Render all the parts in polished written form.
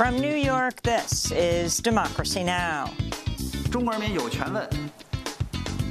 From New York, this is Democracy Now!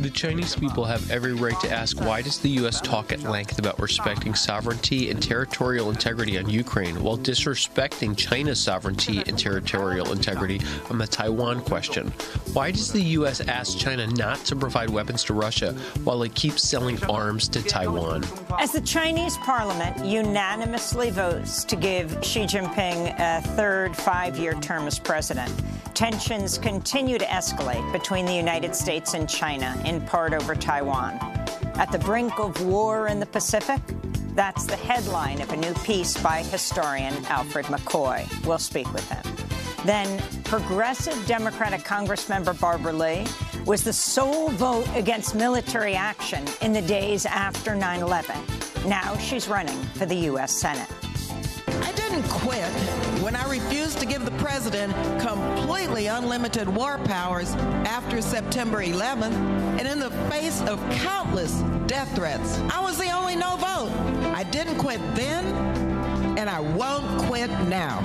The Chinese people have every right to ask, why does the U.S. talk at length about respecting sovereignty and territorial integrity on Ukraine while disrespecting China's sovereignty and territorial integrity on the Taiwan question? Why does the U.S. ask China not to provide weapons to Russia while it keeps selling arms to Taiwan? As the Chinese parliament unanimously votes to give Xi Jinping a third five-year term as president, tensions continue to escalate between the United States and China, in part over Taiwan. At the brink of war in the Pacific? That's the headline of a new piece by historian Alfred McCoy. We'll speak with him. Then, progressive Democratic Congressmember Barbara Lee was the sole vote against military action in the days after 9/11. Now she's running for the U.S. Senate. I didn't quit when I refused to give the president completely unlimited war powers after September 11th, and in the face of countless death threats. I was the only no vote. I didn't quit then, and I won't quit now.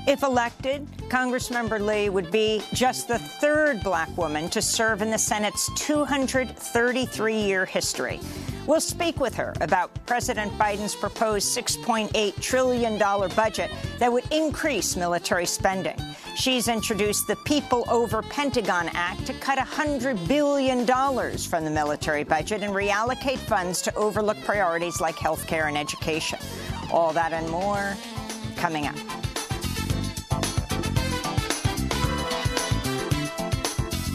If elected, Congressmember Lee would be just the third black woman to serve in the Senate's 233-year history. We'll speak with her about President Biden's proposed $6.8 trillion budget that would increase military spending. She's introduced the People Over Pentagon Act to cut $100 billion from the military budget and reallocate funds to overlooked priorities like health care and education. All that and more coming up.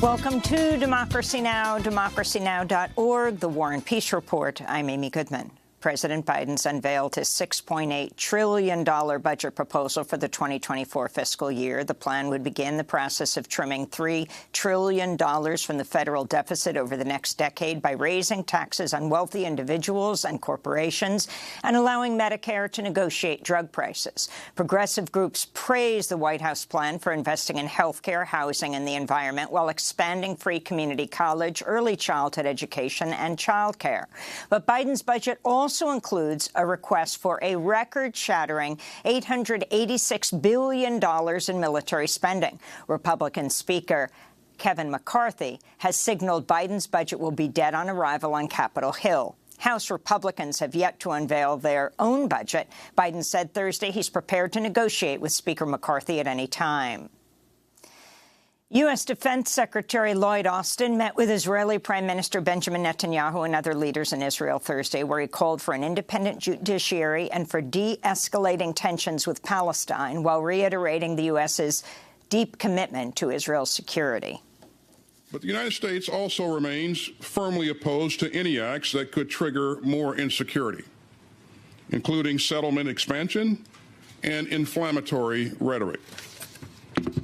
Welcome to Democracy Now!, democracynow.org, The War and Peace Report. I'm Amy Goodman. President Biden's unveiled his $6.8 trillion budget proposal for the 2024 fiscal year. The plan would begin the process of trimming $3 trillion from the federal deficit over the next decade by raising taxes on wealthy individuals and corporations and allowing Medicare to negotiate drug prices. Progressive groups praise the White House plan for investing in health care, housing, and the environment while expanding free community college, early childhood education, and child care. But Biden's budget also includes a request for a record-shattering $886 billion in military spending. Republican Speaker Kevin McCarthy has signaled Biden's budget will be dead on arrival on Capitol Hill. House Republicans have yet to unveil their own budget. Biden said Thursday he's prepared to negotiate with Speaker McCarthy at any time. U.S. Defense Secretary Lloyd met with Israeli Prime Minister Benjamin Netanyahu and other leaders in Israel Thursday, where he called for an independent judiciary and for de-escalating tensions with Palestine, while reiterating the U.S.'s deep commitment to Israel's security. But the United States also remains firmly opposed to any acts that could trigger more insecurity, including settlement expansion and inflammatory rhetoric.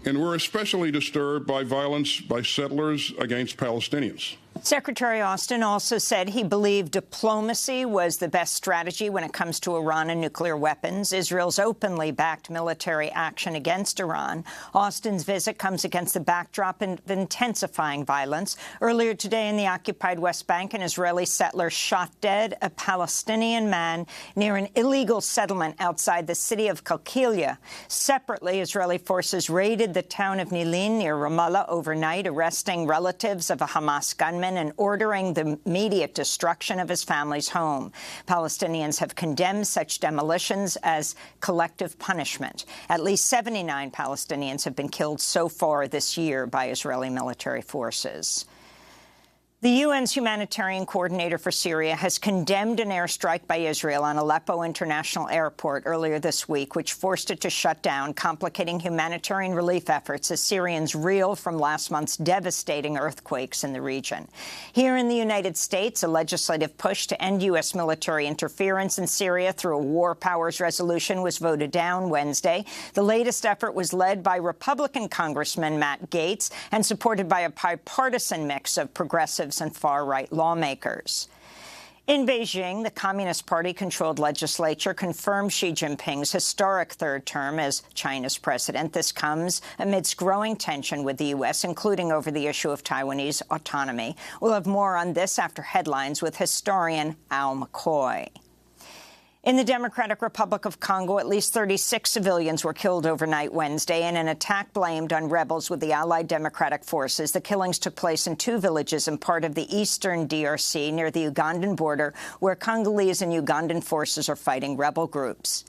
And we're especially disturbed by violence by settlers against Palestinians. Secretary Austin also said he believed diplomacy was the best strategy when it comes to Iran and nuclear weapons. Israel's openly backed military action against Iran. Austin's visit comes against the backdrop of intensifying violence. Earlier today in the occupied West Bank, an Israeli settler shot dead a Palestinian man near an illegal settlement outside the city of Qalqilia. Separately, Israeli forces raided the town of Nilin near Ramallah overnight, arresting relatives of a Hamas gunman and ordering the immediate destruction of his family's home. Palestinians have condemned such demolitions as collective punishment. At least 79 Palestinians have been killed so far this year by Israeli military forces. The UN's humanitarian coordinator for Syria has condemned an airstrike by Israel on Aleppo International Airport earlier this week, which forced it to shut down, complicating humanitarian relief efforts as Syrians reel from last month's devastating earthquakes in the region. Here in the United States, a legislative push to end U.S. military interference in Syria through a war powers resolution was voted down Wednesday. The latest effort was led by Republican Congressman Matt Gaetz and supported by a bipartisan mix of progressives and far-right lawmakers. In Beijing, the Communist Party-controlled legislature confirmed Xi Jinping's historic third term as China's president. This comes amidst growing tension with the U.S., including over the issue of Taiwanese autonomy. We'll have more on this after headlines with historian Al McCoy. In the Democratic Republic of Congo, at least 36 civilians were killed overnight Wednesday in an attack blamed on rebels with the Allied Democratic Forces. The killings took place in 2 villages in part of the eastern DRC near the Ugandan border, where Congolese and Ugandan forces are fighting rebel groups.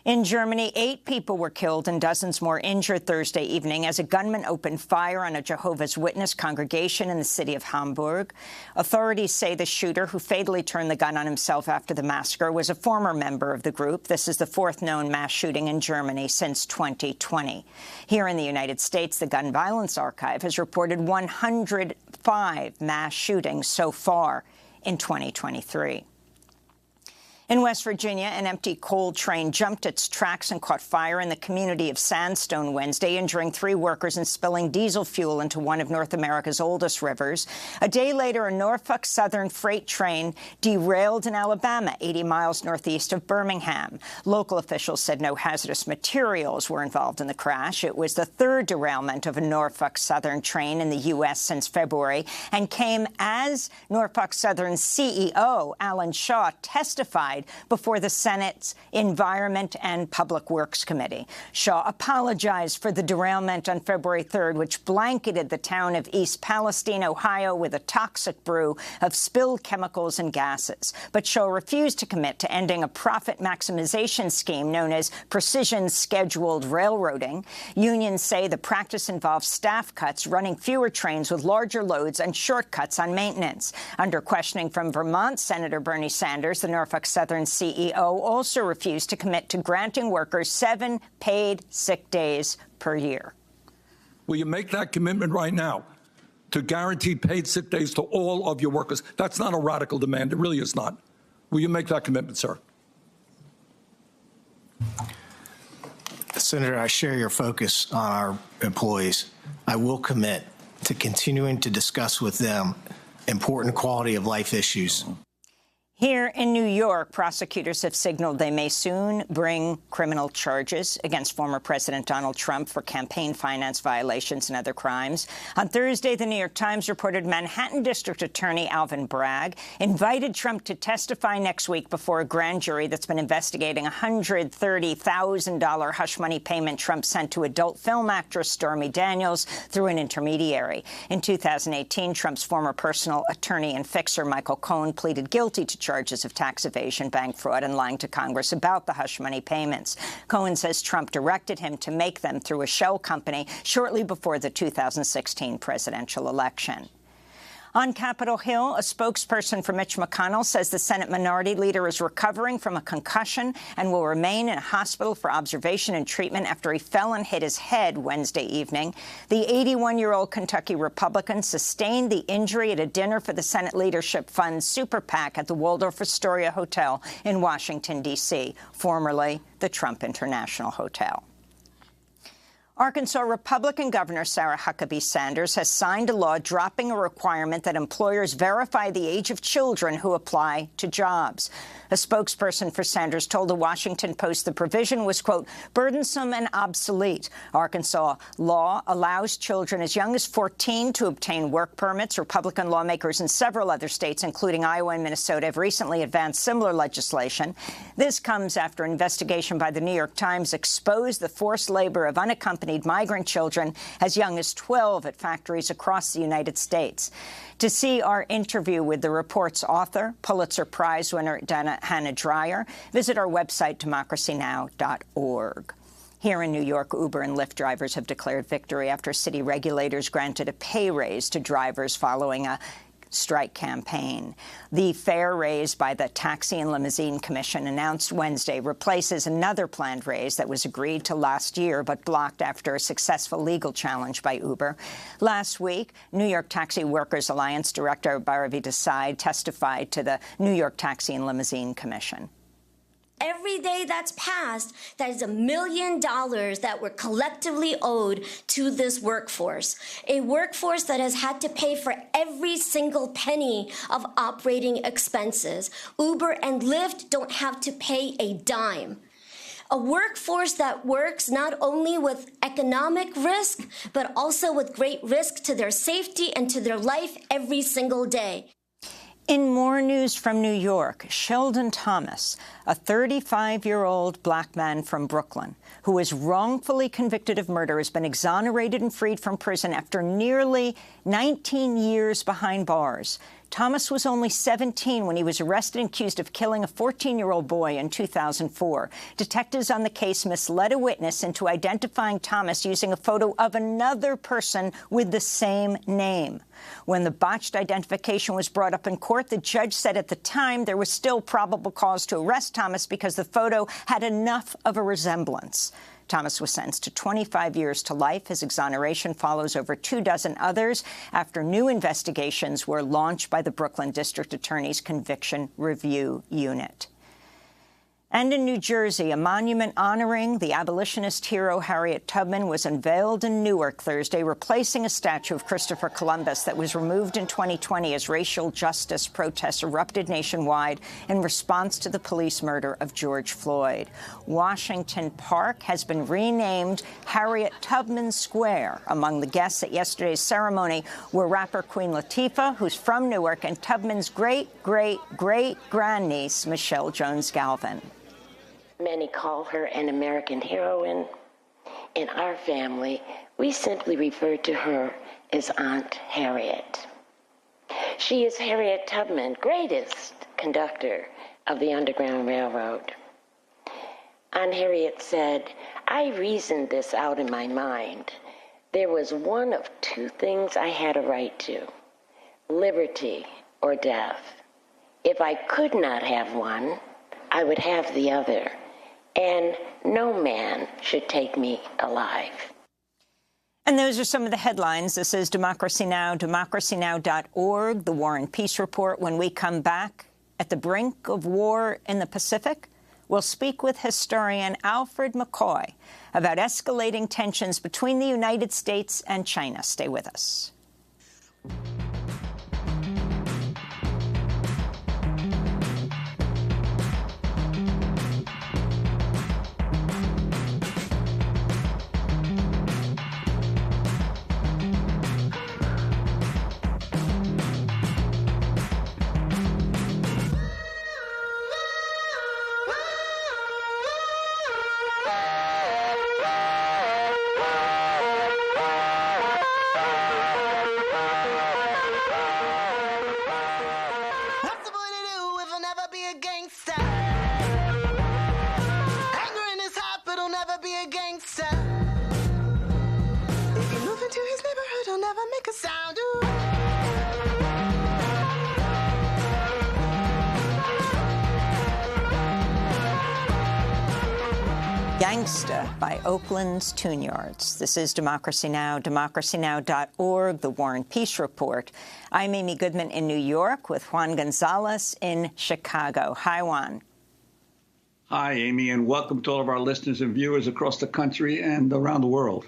In Germany, 8 people were killed and dozens more injured Thursday evening as a gunman opened fire on a Jehovah's Witness congregation in the city of Hamburg. Authorities say the shooter, who fatally turned the gun on himself after the massacre, was a former member of the group. This is the 4th known mass shooting in Germany since 2020. Here in the United States, the Gun Violence Archive has reported 105 mass shootings so far in 2023. In West Virginia, an empty coal train jumped its tracks and caught fire in the community of Sandstone Wednesday, injuring 3 workers and spilling diesel fuel into one of North America's oldest rivers. A day later, a Norfolk Southern freight train derailed in Alabama, 80 miles northeast of Birmingham. Local officials said no hazardous materials were involved in the crash. It was the 3rd derailment of a Norfolk Southern train in the U.S. since February and came as Norfolk Southern's CEO, Alan Shaw, testified before the Senate's Environment and Public Works Committee. Shaw apologized for the derailment on February 3rd, which blanketed the town of East Palestine, Ohio, with a toxic brew of spilled chemicals and gases. But Shaw refused to commit to ending a profit maximization scheme known as precision scheduled railroading. Unions say the practice involves staff cuts, running fewer trains with larger loads, and shortcuts on maintenance. Under questioning from Vermont Senator Bernie Sanders, the Norfolk Southern CEO also refused to commit to granting workers 7 paid sick days per year. Will you make that commitment right now to guarantee paid sick days to all of your workers? That's not a radical demand. It really is not. Will you make that commitment, sir? Senator, I share your focus on our employees. I will commit to continuing to discuss with them important quality of life issues. Here in New York, prosecutors have signaled they may soon bring criminal charges against former President Donald Trump for campaign finance violations and other crimes. On Thursday, the New York Times reported Manhattan District Attorney Alvin Bragg invited Trump to testify next week before a grand jury that's been investigating a $130,000 hush money payment Trump sent to adult film actress Stormy Daniels through an intermediary. In 2018, Trump's former personal attorney and fixer Michael Cohen pleaded guilty to charges of tax evasion, bank fraud, and lying to Congress about the hush money payments. Cohen says Trump directed him to make them through a shell company shortly before the 2016 presidential election. On Capitol Hill, a spokesperson for Mitch McConnell says the Senate Minority Leader is recovering from a concussion and will remain in a hospital for observation and treatment after he fell and hit his head Wednesday evening. The 81-year-old Kentucky Republican sustained the injury at a dinner for the Senate Leadership Fund's Super PAC at the Waldorf Astoria Hotel in Washington, D.C., formerly the Trump International Hotel. Arkansas Republican Governor Sarah Huckabee Sanders has signed a law dropping a requirement that employers verify the age of children who apply to jobs. A spokesperson for Sanders told the Washington Post the provision was, quote, burdensome and obsolete. Arkansas law allows children as young as 14 to obtain work permits. Republican lawmakers in several other states, including Iowa and Minnesota, have recently advanced similar legislation. This comes after an investigation by the New York Times exposed the forced labor of unaccompanied migrant children as young as 12 at factories across the United States. To see our interview with the report's author, Pulitzer Prize winner Hannah Dreyer, visit our website, democracynow.org. Here in New York, Uber and Lyft drivers have declared victory after city regulators granted a pay raise to drivers following a strike campaign. The fare raised by the Taxi and Limousine Commission announced Wednesday replaces another planned raise that was agreed to last year but blocked after a successful legal challenge by Uber. Last week, New York Taxi Workers Alliance Director Bhairavi Desai testified to the New York Taxi and Limousine Commission. Every day that's passed, that is $1 million that we're collectively owed to this workforce, a workforce that has had to pay for every single penny of operating expenses. Uber and Lyft don't have to pay a dime. A workforce that works not only with economic risk, but also with great risk to their safety and to their life every single day. In more news from New York, Sheldon Thomas, a 35-year-old black man from Brooklyn, who was wrongfully convicted of murder, has been exonerated and freed from prison after nearly 19 years behind bars. Thomas was only 17 when he was arrested and accused of killing a 14-year-old boy in 2004. Detectives on the case misled a witness into identifying Thomas using a photo of another person with the same name. When the botched identification was brought up in court, the judge said at the time there was still probable cause to arrest Thomas because the photo had enough of a resemblance. Thomas was sentenced to 25 years to life. His exoneration follows over 24 others after new investigations were launched by the Brooklyn District Attorney's Conviction Review Unit. And in New Jersey, a monument honoring the abolitionist hero Harriet Tubman was unveiled in Newark Thursday, replacing a statue of Christopher Columbus that was removed in 2020 as racial justice protests erupted nationwide in response to the police murder of George Floyd. Washington Park has been renamed Harriet Tubman Square. Among the guests at yesterday's ceremony were rapper Queen Latifah, who's from Newark, and Tubman's great-great-great-grandniece, Michelle Jones Galvin. Many call her an American heroine. In our family, we simply refer to her as Aunt Harriet. She is Harriet Tubman, greatest conductor of the Underground Railroad. Aunt Harriet said, "I reasoned this out in my mind. There was one of two things I had a right to, liberty or death. If I could not have one, I would have the other. And no man should take me alive." And those are some of the headlines. This is Democracy Now!, democracynow.org, the War and Peace Report. When we come back, at the brink of war in the Pacific, we'll speak with historian Alfred McCoy about escalating tensions between the United States and China. Stay with us. Gangsta by Oakland's Tune Yards. This is Democracy Now!, democracynow.org, the War and Peace Report. I'm Amy Goodman in New York with Juan Gonzalez in Chicago. Hi, Juan. Hi, Amy, and welcome to all of our listeners and viewers across the country and around the world.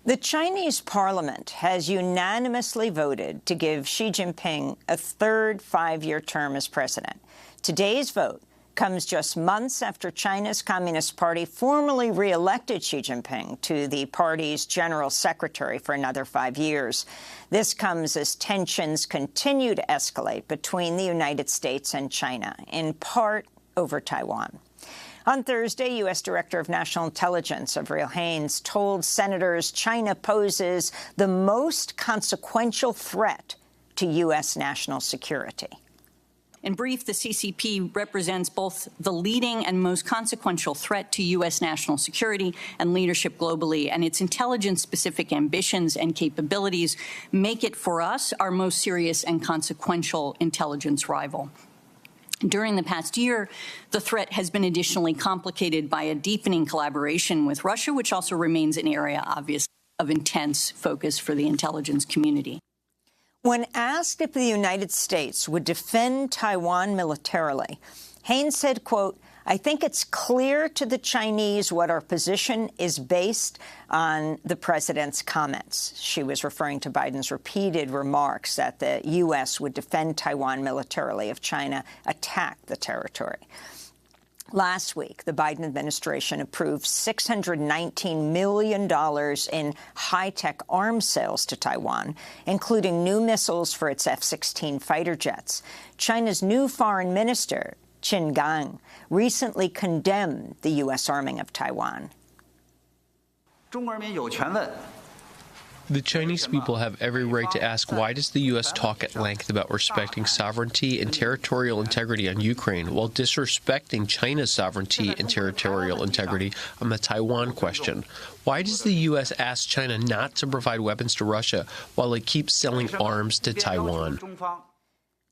The Chinese parliament has unanimously voted to give Xi Jinping a third five-year term as president. Today's vote comes just months after China's Communist Party formally re-elected Xi Jinping to the party's general secretary for another 5 years. This comes as tensions continue to escalate between the United States and China, in part over Taiwan. On Thursday, U.S. Director of National Intelligence Avril Haines told senators China poses the most consequential threat to U.S. national security. In brief, the CCP represents both the leading and most consequential threat to U.S. national security and leadership globally, and its intelligence-specific ambitions and capabilities make it, for us, our most serious and consequential intelligence rival. During the past year, the threat has been additionally complicated by a deepening collaboration with Russia, which also remains an area, obviously, of intense focus for the intelligence community. When asked if the United States would defend Taiwan militarily, Haines said, quote, "I think it's clear to the Chinese what our position is based on the president's comments." She was referring to Biden's repeated remarks that the U.S. would defend Taiwan militarily if China attacked the territory. Last week, the Biden administration approved $619 million in high-tech arms sales to Taiwan, including new missiles for its F-16 fighter jets. China's new foreign minister, Qin Gang, recently condemned the U.S. arming of Taiwan. The Chinese people have every right to ask, why does the U.S. talk at length about respecting sovereignty and territorial integrity on Ukraine while disrespecting China's sovereignty and territorial integrity on the Taiwan question? Why does the U.S. ask China not to provide weapons to Russia while it keeps selling arms to Taiwan?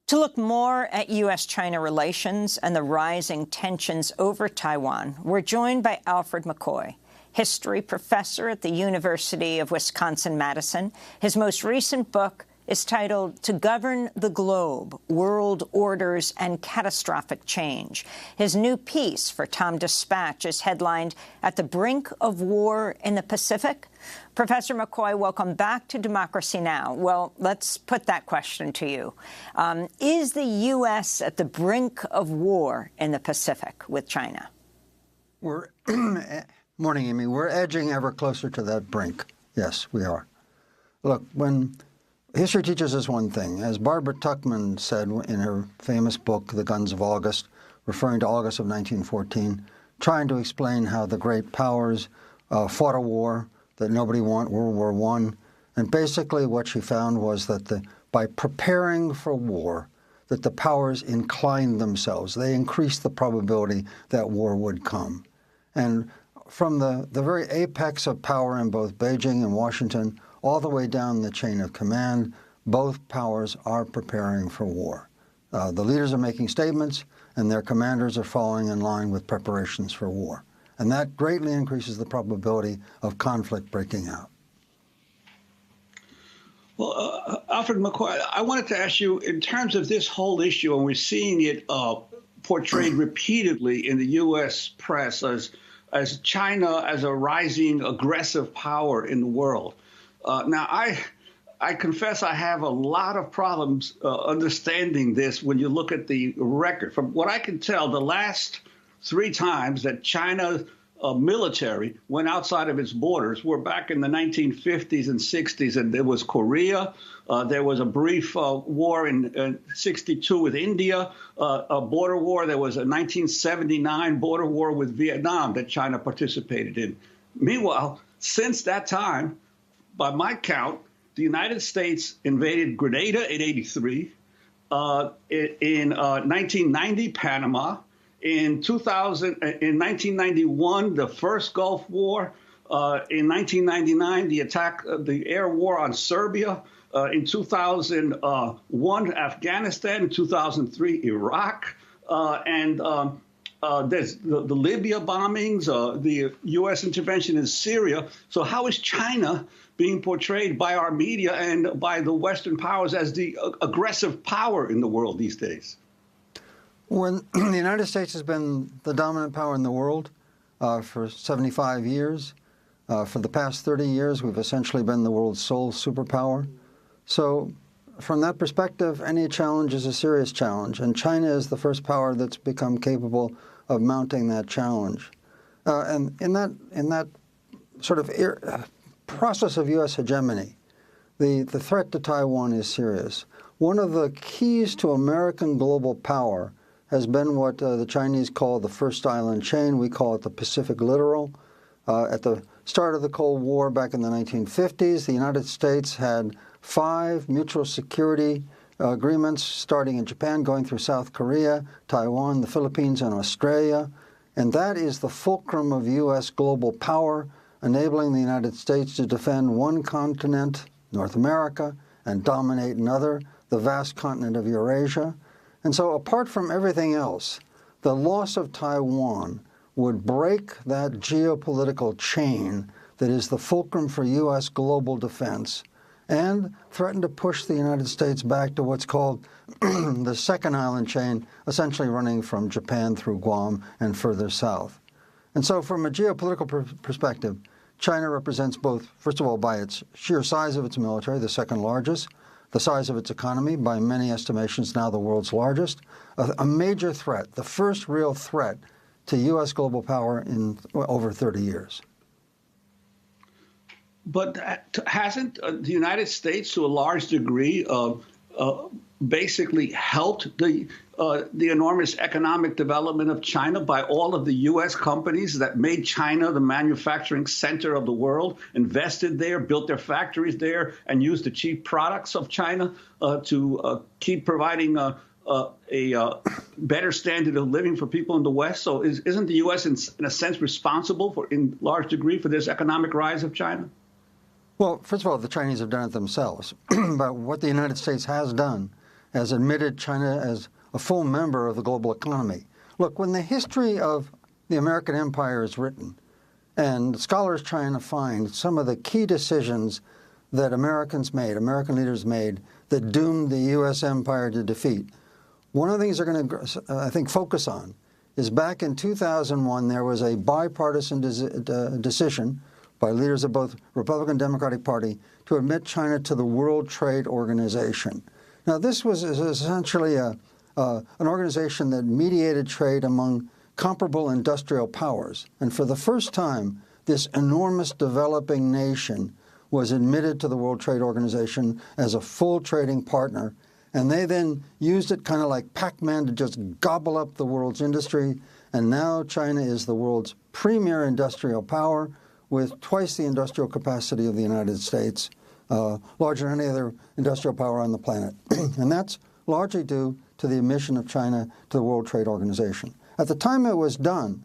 To look more at U.S.-China relations and the rising tensions over Taiwan, we're joined by Alfred McCoy, history professor at the University of Wisconsin-Madison. His most recent book is titled To Govern the Globe, World Orders and Catastrophic Change. His new piece for Tom Dispatch is headlined At the Brink of War in the Pacific. Professor McCoy, welcome back to Democracy Now! Well, let's put that question to you. Is the U.S. at the brink of war in the Pacific with China? Morning, Amy. We're edging ever closer to that brink. Yes, we are. Look, when history teaches us one thing, as Barbara Tuchman said in her famous book, The Guns of August, referring to August of 1914, trying to explain how the great powers fought a war that nobody wanted, World War I. And basically what she found was that by preparing for war, that the powers inclined themselves. They increased the probability that war would come. And from the very apex of power in both Beijing and Washington, all the way down the chain of command, both powers are preparing for war. The leaders are making statements, and their commanders are falling in line with preparations for war. And that greatly increases the probability of conflict breaking out. Well, Alfred McCoy, I wanted to ask you, in terms of this whole issue, and we're seeing it portrayed repeatedly in the U.S. press as China as a rising aggressive power in the world. Now, I confess I have a lot of problems understanding this when you look at the record. From what I can tell, the last 3 times that China's military went outside of its borders were back in the 1950s and 60s, and there was Korea. There was a brief war in 62 with India, a border war. There was a 1979 border war with Vietnam that China participated in. Meanwhile, since that time, by my count, the United States invaded Grenada in 83, in 1990, Panama, in 1991, the first Gulf War, in 1999, the air war on Serbia, in 2001, Afghanistan, in 2003, Iraq, and there's the Libya bombings, the U.S. intervention in Syria. So how is China being portrayed by our media and by the Western powers as the aggressive power in the world these days? When the United States has been the dominant power in the world for 75 years, for the past 30 years, we've essentially been the world's sole superpower. So from that perspective, any challenge is a serious challenge, and China is the first power that's become capable of mounting that challenge. And in that sort of process of U.S. hegemony, the threat to Taiwan is serious. One of the keys to American global power has been what the Chinese call the first island chain. We call it the Pacific Littoral. At the start of the Cold War back in the 1950s, the United States had 5 mutual security agreements starting in Japan, going through South Korea, Taiwan, the Philippines, and Australia. And that is the fulcrum of U.S. global power, enabling the United States to defend one continent, North America, and dominate another, the vast continent of Eurasia. And so apart from everything else, the loss of Taiwan would break that geopolitical chain that is the fulcrum for U.S. global defense and threaten to push the United States back to what's called the second island chain, essentially running from Japan through Guam and further south. And so from a geopolitical perspective, China represents both, first of all, by its sheer size of its military, the second largest, the size of its economy, by many estimations now the world's largest, a major threat, the first real threat to U.S. global power in over 30 years. But hasn't the United States, to a large degree, basically helped the enormous economic development of China by all of the U.S. companies that made China the manufacturing center of the world, invested there, built their factories there, and used the cheap products of China to keep providing a better standard of living for people in the West? So isn't the U.S. in a sense responsible for, in large degree, for this economic rise of China? Well, first of all, the Chinese have done it themselves. But what the United States has done has admitted China as a full member of the global economy. Look, when the history of the American empire is written, and scholars trying to find some of the key decisions that American leaders made, that doomed the U.S. empire to defeat, one of the things they're going to, I think, focus on is back in 2001, there was a bipartisan decision by leaders of both Republican and Democratic Party to admit China to the World Trade Organization. Now, this was essentially an organization that mediated trade among comparable industrial powers. And for the first time, this enormous developing nation was admitted to the World Trade Organization as a full trading partner. And they then used it kind of like Pac-Man to just gobble up the world's industry. And now China is the world's premier industrial power, with twice the industrial capacity of the United States, larger than any other industrial power on the planet. And that's largely due to the admission of China to the World Trade Organization. At the time it was done,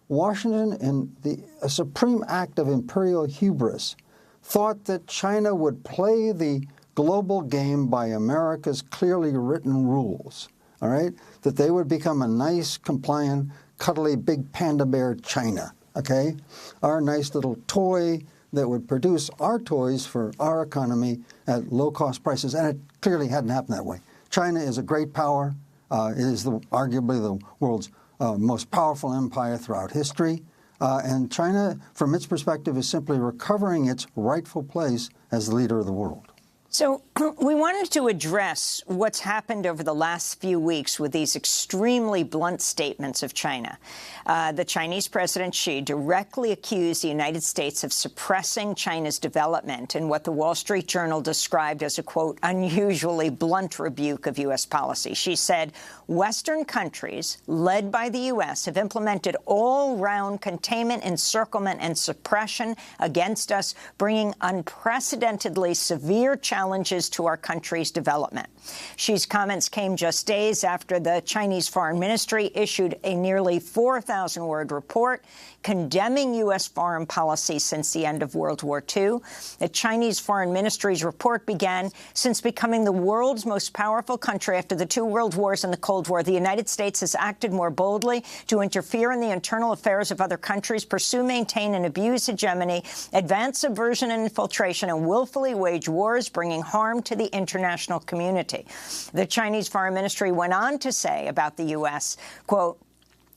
Washington, in a supreme act of imperial hubris, thought that China would play the global game by America's clearly written rules, all right? That they would become a nice, compliant, cuddly, big panda bear China. Okay, our nice little toy that would produce our toys for our economy at low-cost prices, and it clearly hadn't happened that way. China is a great power. It is arguably the world's most powerful empire throughout history, and China, from its perspective, is simply recovering its rightful place as the leader of the world. So we wanted to address what's happened over the last few weeks with these extremely blunt statements of China. The Chinese President Xi directly accused the United States of suppressing China's development in what the Wall Street Journal described as a, quote, unusually blunt rebuke of U.S. policy. She said, Western countries, led by the U.S., have implemented all-round containment, encirclement, and suppression against us, bringing unprecedentedly severe challenges to our country's development. Xi's comments came just days after the Chinese Foreign Ministry issued a nearly 4,000-word report condemning U.S. foreign policy since the end of World War II. The Chinese Foreign Ministry's report began, since becoming the world's most powerful country after the two world wars and the Cold War, the United States has acted more boldly to interfere in the internal affairs of other countries, pursue, maintain, and abuse hegemony, advance subversion and infiltration, and willfully wage wars, bringing harm to the international community. The Chinese Foreign Ministry went on to say about the U.S., quote,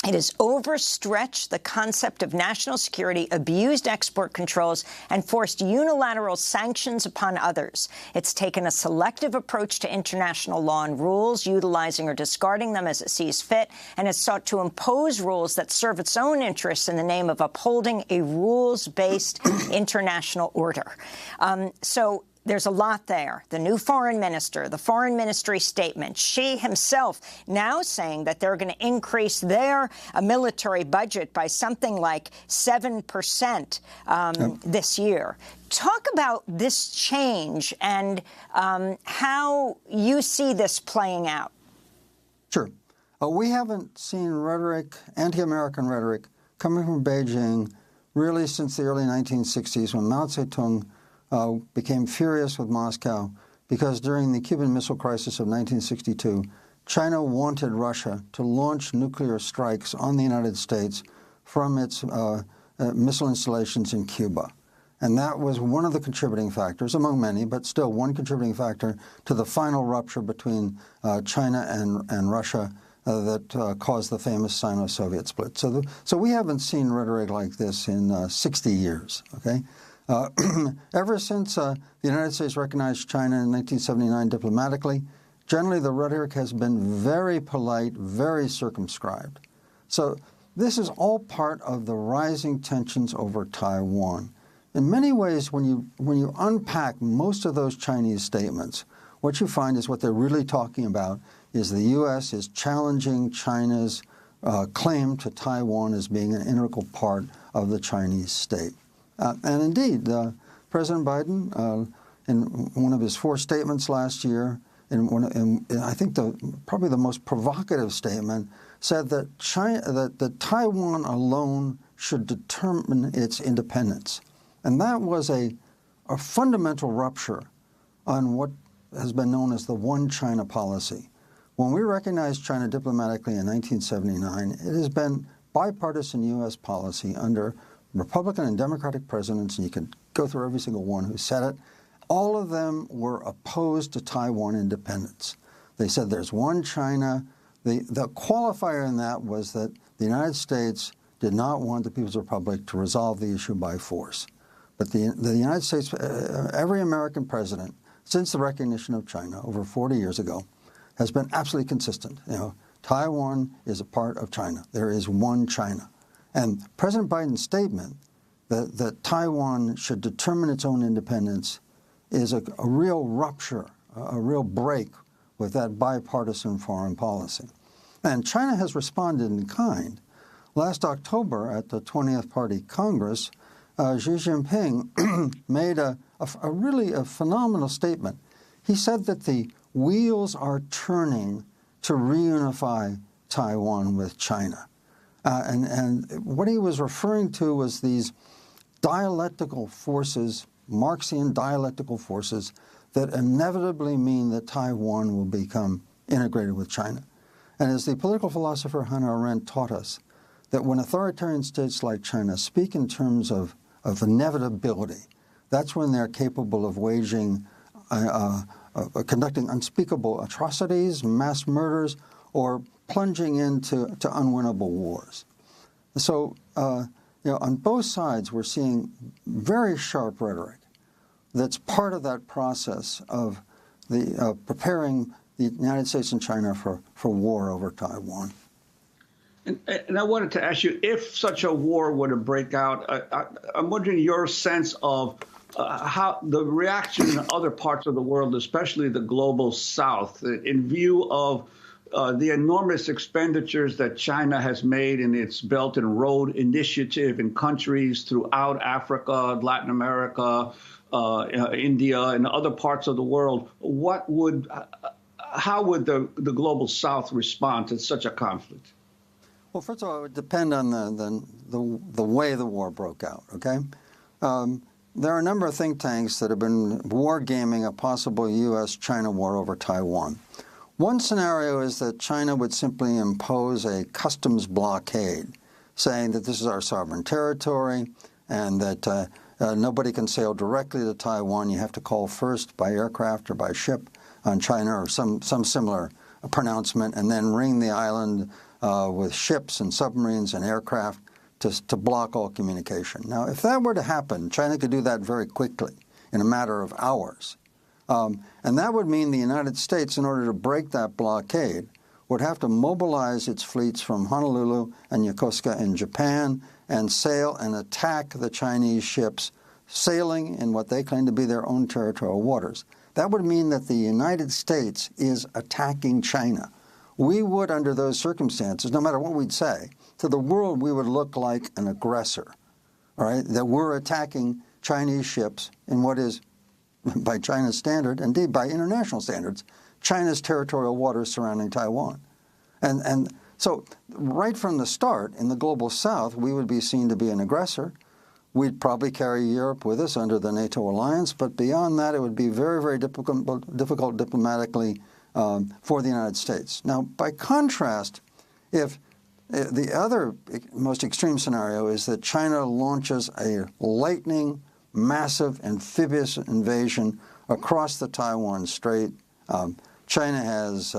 it has overstretched the concept of national security, abused export controls, and forced unilateral sanctions upon others. It's taken a selective approach to international law and rules, utilizing or discarding them as it sees fit, and has sought to impose rules that serve its own interests in the name of upholding a rules-based international order. So there's a lot there. The new foreign minister, the foreign ministry statement, Xi himself now saying that they're going to increase their military budget by something like 7% this year. Talk about this change and how you see this playing out. Sure. We haven't seen rhetoric, anti-American rhetoric, coming from Beijing really since the early 1960s when Mao Zedong became furious with Moscow because during the Cuban Missile Crisis of 1962, China wanted Russia to launch nuclear strikes on the United States from its missile installations in Cuba. And that was one of the contributing factors, among many, but still one contributing factor to the final rupture between China and Russia that caused the famous Sino-Soviet split. So we haven't seen rhetoric like this in 60 years, okay? Ever since the United States recognized China in 1979 diplomatically, generally the rhetoric has been very polite, very circumscribed. So this is all part of the rising tensions over Taiwan. In many ways, when you unpack most of those Chinese statements, what you find is what they're really talking about is the U.S. is challenging China's claim to Taiwan as being an integral part of the Chinese state. And indeed, President Biden, in one of his 4 statements last year, in I think probably the most provocative statement, said that that Taiwan alone should determine its independence. And that was a fundamental rupture on what has been known as the one China policy. When we recognized China diplomatically in 1979, it has been bipartisan U.S. policy under Republican and Democratic presidents, and you can go through every single one who said it. All of them were opposed to Taiwan independence. They said there's one China. The qualifier in that was that the United States did not want the People's Republic to resolve the issue by force. But the United States, every American president, since the recognition of China over 40 years ago, has been absolutely consistent. Taiwan is a part of China. There is one China. And President Biden's statement that Taiwan should determine its own independence is a real rupture, a real break with that bipartisan foreign policy. And China has responded in kind. Last October at the 20th Party Congress, Xi Jinping made a really phenomenal statement. He said that the wheels are turning to reunify Taiwan with China. And what he was referring to was these dialectical forces, Marxian dialectical forces, that inevitably mean that Taiwan will become integrated with China. And as the political philosopher Hannah Arendt taught us, that when authoritarian states like China speak in terms of inevitability, that's when they're capable of waging, conducting unspeakable atrocities, mass murders, or plunging into unwinnable wars. So, on both sides, we're seeing very sharp rhetoric that's part of that process of the preparing the United States and China for war over Taiwan. And I wanted to ask you, if such a war were to break out, I'm wondering your sense of how the reaction in other parts of the world, especially the global South, in view of the enormous expenditures that China has made in its Belt and Road Initiative in countries throughout Africa, Latin America, India, and other parts of the world. How would the global South respond to such a conflict? Well, first of all, it would depend on the way the war broke out, okay? There are a number of think tanks that have been wargaming a possible U.S.-China war over Taiwan. One scenario is that China would simply impose a customs blockade, saying that this is our sovereign territory and that nobody can sail directly to Taiwan. You have to call first by aircraft or by ship on China or some similar pronouncement, and then ring the island with ships and submarines and aircraft to block all communication. Now, if that were to happen, China could do that very quickly, in a matter of hours. And that would mean the United States, in order to break that blockade, would have to mobilize its fleets from Honolulu and Yokosuka in Japan and sail and attack the Chinese ships sailing in what they claim to be their own territorial waters. That would mean that the United States is attacking China. We would, under those circumstances, no matter what we'd say, to the world we would look like an aggressor, all right, that we're attacking Chinese ships in what is, by China's standard, indeed by international standards, China's territorial waters surrounding Taiwan. And so right from the start, in the global South, we would be seen to be an aggressor. We'd probably carry Europe with us under the NATO alliance, but beyond that, it would be very, very difficult diplomatically for the United States. Now, by contrast, if the other most extreme scenario is that China launches a lightning, massive amphibious invasion across the Taiwan Strait. China has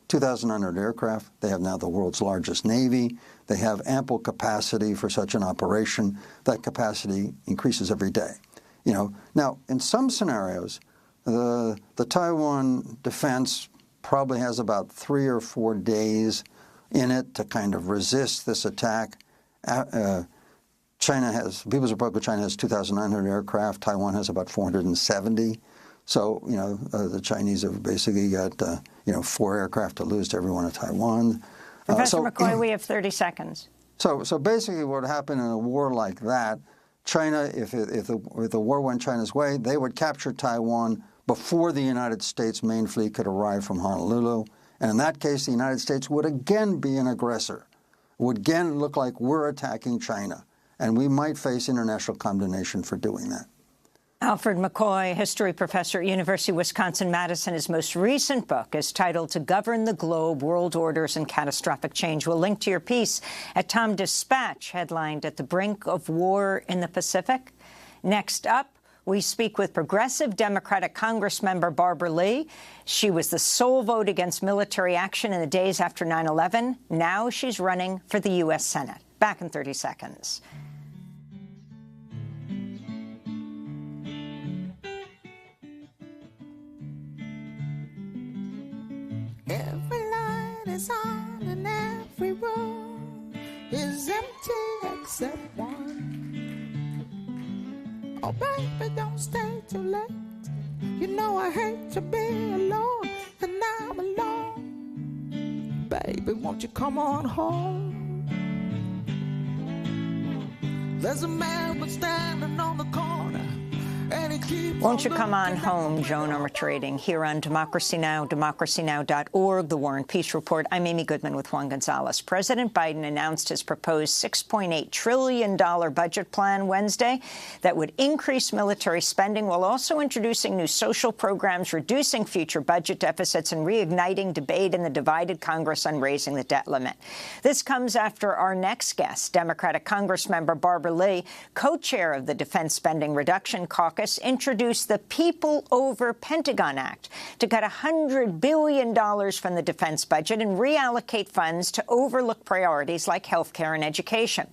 2,900 aircraft. They have now the world's largest Navy. They have ample capacity for such an operation. That capacity increases every day. Now, in some scenarios, the Taiwan defense probably has about 3 or 4 days in it to kind of resist this attack, People's Republic of China has 2,900 aircraft. Taiwan has about 470. So, the Chinese have basically got, 4 aircraft to lose to every one of Taiwan. Professor McCoy, we have 30 seconds. So basically what would happen in a war like that, China, if the war went China's way, they would capture Taiwan before the United States main fleet could arrive from Honolulu. And in that case, the United States would again be an aggressor. It would again look like we're attacking China. And we might face international condemnation for doing that. Alfred McCoy, history professor at University of Wisconsin-Madison. His most recent book is titled To Govern the Globe, World Orders and Catastrophic Change. We'll link to your piece at Tom Dispatch, headlined At the Brink of War in the Pacific. Next up, we speak with Progressive Democratic Congressmember Barbara Lee. She was the sole vote against military action in the days after 9/11. Now she's running for the U.S. Senate. Back in 30 seconds. Every light is on and every room is empty except one. Oh, baby, don't stay too late. You know I hate to be alone, and I'm alone. Baby, won't you come on home? There's a man was standing on the corner. Won't you come on home, Joan Armatrading, here on Democracy Now!, democracynow.org, The War and Peace Report. I'm Amy Goodman with Juan Gonzalez. President Biden announced his proposed $6.8 trillion budget plan Wednesday that would increase military spending while also introducing new social programs, reducing future budget deficits, and reigniting debate in the divided Congress on raising the debt limit. This comes after our next guest, Democratic Congressmember Barbara Lee, co-chair of the Defense Spending Reduction Caucus, introduced the People Over Pentagon Act to cut $100 billion from the defense budget and reallocate funds to overlooked priorities like health care and education.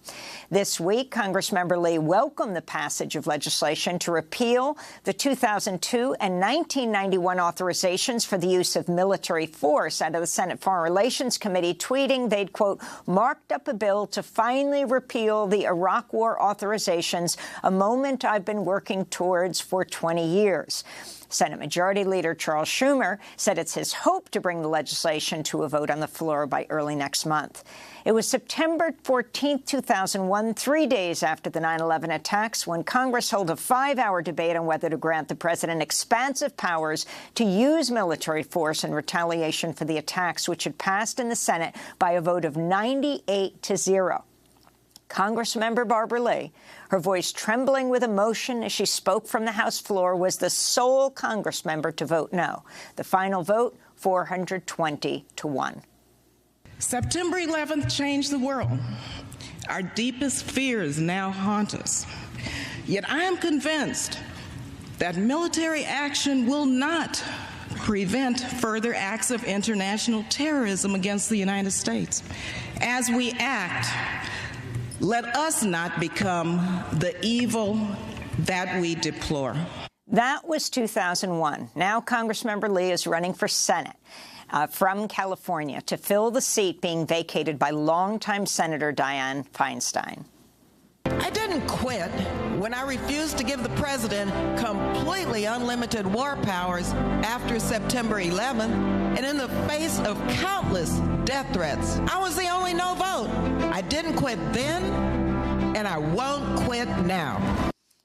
This week, Congressmember Lee welcomed the passage of legislation to repeal the 2002 and 1991 authorizations for the use of military force out of the Senate Foreign Relations Committee, tweeting they'd, quote, marked up a bill to finally repeal the Iraq War authorizations, a moment I've been working towards for 20 years. Senate Majority Leader Charles Schumer said it's his hope to bring the legislation to a vote on the floor by early next month. It was September 14, 2001, 3 days after the 9/11 attacks, when Congress held a 5-hour debate on whether to grant the president expansive powers to use military force in retaliation for the attacks, which had passed in the Senate by a vote of 98-0. Congressmember Barbara Lee, her voice trembling with emotion as she spoke from the House floor, was the sole Congressmember to vote no. The final vote, 420-1. September 11th changed the world. Our deepest fears now haunt us. Yet I am convinced that military action will not prevent further acts of international terrorism against the United States. As we act, let us not become the evil that we deplore. That was 2001. Now Congressmember Lee is running for Senate from California to fill the seat being vacated by longtime Senator Dianne Feinstein. I didn't quit when I refused to give the president completely unlimited war powers after September 11th, and in the face of countless death threats. I was the only no vote. I didn't quit then, and I won't quit now.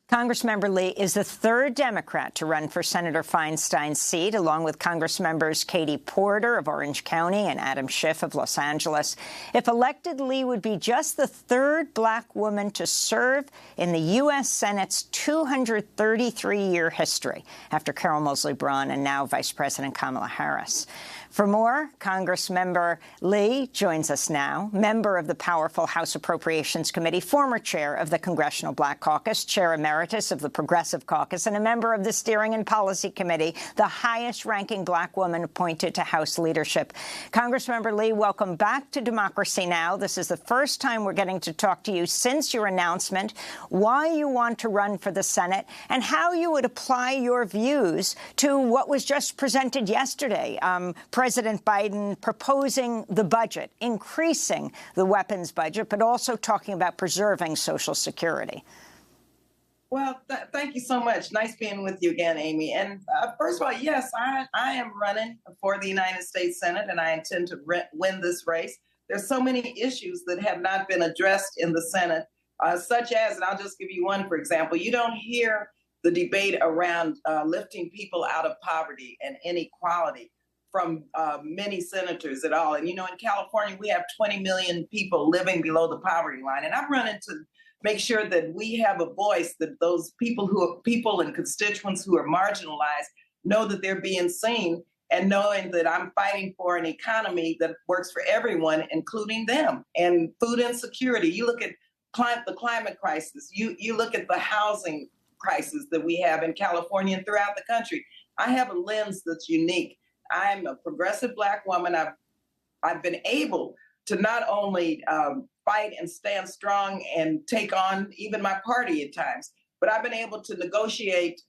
Congressmember Lee is the third Democrat to run for Senator Feinstein's seat, along with Congressmembers Katie Porter of Orange County and Adam Schiff of Los Angeles. If elected, Lee would be just the third black woman to serve in the U.S. Senate's 233-year history, after Carol Moseley Braun and now Vice President Kamala Harris. For more, Congressmember Lee joins us now, member of the powerful House Appropriations Committee, former chair of the Congressional Black Caucus, Chair Emeritus Emeritus of the Progressive Caucus and a member of the Steering and Policy Committee, the highest-ranking black woman appointed to House leadership. Congressmember Lee, welcome back to Democracy Now! This is the first time we're getting to talk to you since your announcement, why you want to run for the Senate, and how you would apply your views to what was just presented yesterday. President Biden proposing the budget, increasing the weapons budget, but also talking about preserving Social Security. Well, thank you so much. Nice being with you again, Amy. And first of all, yes, I am running for the United States Senate, and I intend to win this race. There's so many issues that have not been addressed in the Senate, such as, and I'll just give you one, for example, you don't hear the debate around lifting people out of poverty and inequality from many senators at all. And, you know, in California, we have 20 million people living below the poverty line. And I'm running to make sure that we have a voice, that those people and constituents who are marginalized know that they're being seen, and knowing that I'm fighting for an economy that works for everyone, including them. And food insecurity, you look at the climate crisis, you look at the housing crisis that we have in California and throughout the country. I have a lens that's unique. I'm a progressive Black woman. I've been able to not only fight and stand strong and take on even my party at times, but I've been able to negotiate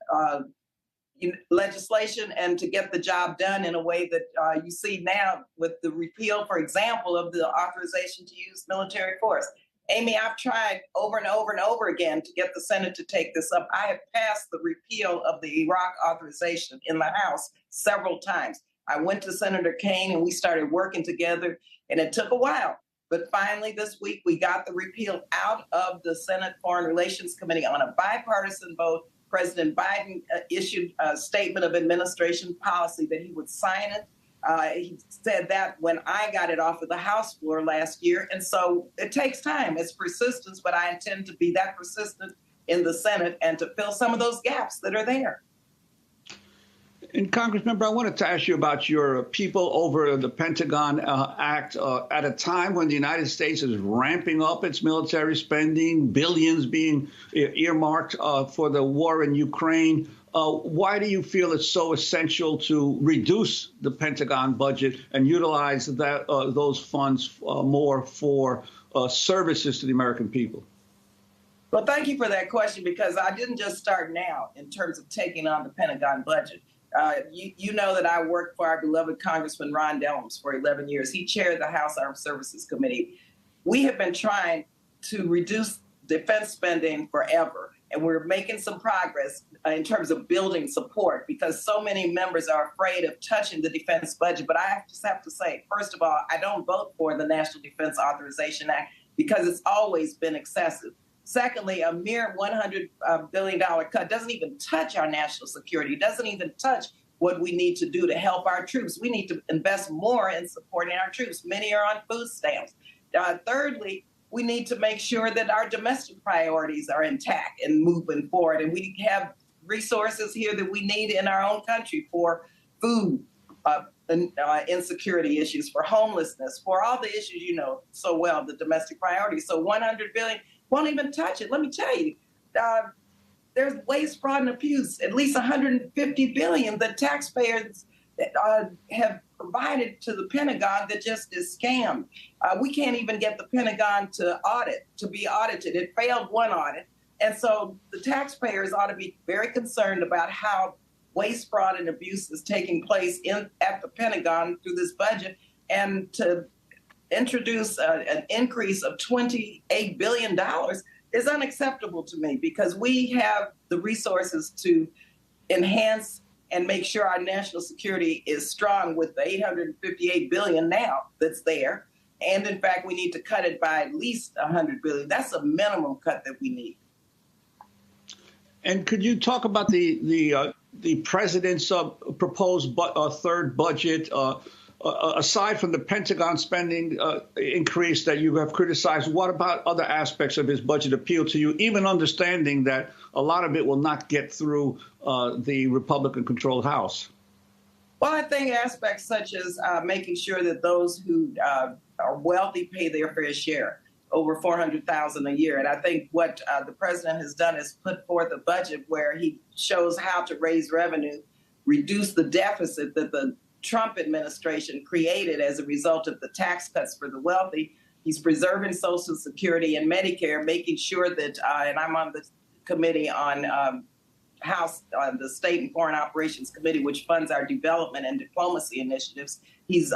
legislation and to get the job done in a way that you see now with the repeal, for example, of the authorization to use military force. Amy, I've tried over and over and over again to get the Senate to take this up. I have passed the repeal of the Iraq authorization in the House several times. I went to Senator Kaine and we started working together, and it took a while. But finally this week, we got the repeal out of the Senate Foreign Relations Committee on a bipartisan vote. President Biden issued a statement of administration policy that he would sign it. He said that when I got it off of the House floor last year. And so it takes time. It's persistence, but I intend to be that persistent in the Senate and to fill some of those gaps that are there. And Congressmember, I wanted to ask you about your people over the Pentagon Act at a time when the United States is ramping up its military spending, billions being earmarked for the war in Ukraine. Why do you feel it's so essential to reduce the Pentagon budget and utilize those funds more for services to the American people? Well, thank you for that question, because I didn't just start now in terms of taking on the Pentagon budget. You know that I worked for our beloved Congressman Ron Dellums for 11 years. He chaired the House Armed Services Committee. We have been trying to reduce defense spending forever, and we're making some progress in terms of building support, because so many members are afraid of touching the defense budget. But I just have to say, first of all, I don't vote for the National Defense Authorization Act because it's always been excessive. Secondly, a mere $100 billion cut doesn't even touch our national security. It doesn't even touch what we need to do to help our troops. We need to invest more in supporting our troops. Many are on food stamps. Thirdly, we need to make sure that our domestic priorities are intact and moving forward. And we have resources here that we need in our own country for food, insecurity issues, for homelessness, for all the issues you know so well, the domestic priorities. So $100 billion won't even touch it. Let me tell you, there's waste, fraud, and abuse, at least $150 billion that taxpayers have provided to the Pentagon that just is scammed. We can't even get the Pentagon to be audited. It failed one audit. And so the taxpayers ought to be very concerned about how waste, fraud, and abuse is taking place at the Pentagon through this budget, and to introduce an increase of $28 billion is unacceptable to me, because we have the resources to enhance and make sure our national security is strong with the $858 billion now that's there. And in fact, we need to cut it by at least $100 billion. That's a minimum cut that we need. And could you talk about the president's proposed third budget? Aside from the Pentagon spending increase that you have criticized, what about other aspects of his budget appeal to you, even understanding that a lot of it will not get through the Republican-controlled House? Well, I think aspects such as making sure that those who are wealthy pay their fair share. over $400,000 a year. And I think what the president has done is put forth a budget where he shows how to raise revenue, reduce the deficit that the Trump administration created as a result of the tax cuts for the wealthy. He's preserving Social Security and Medicare, making sure that, and I'm on the committee on the State and Foreign Operations Committee, which funds our development and diplomacy initiatives. He's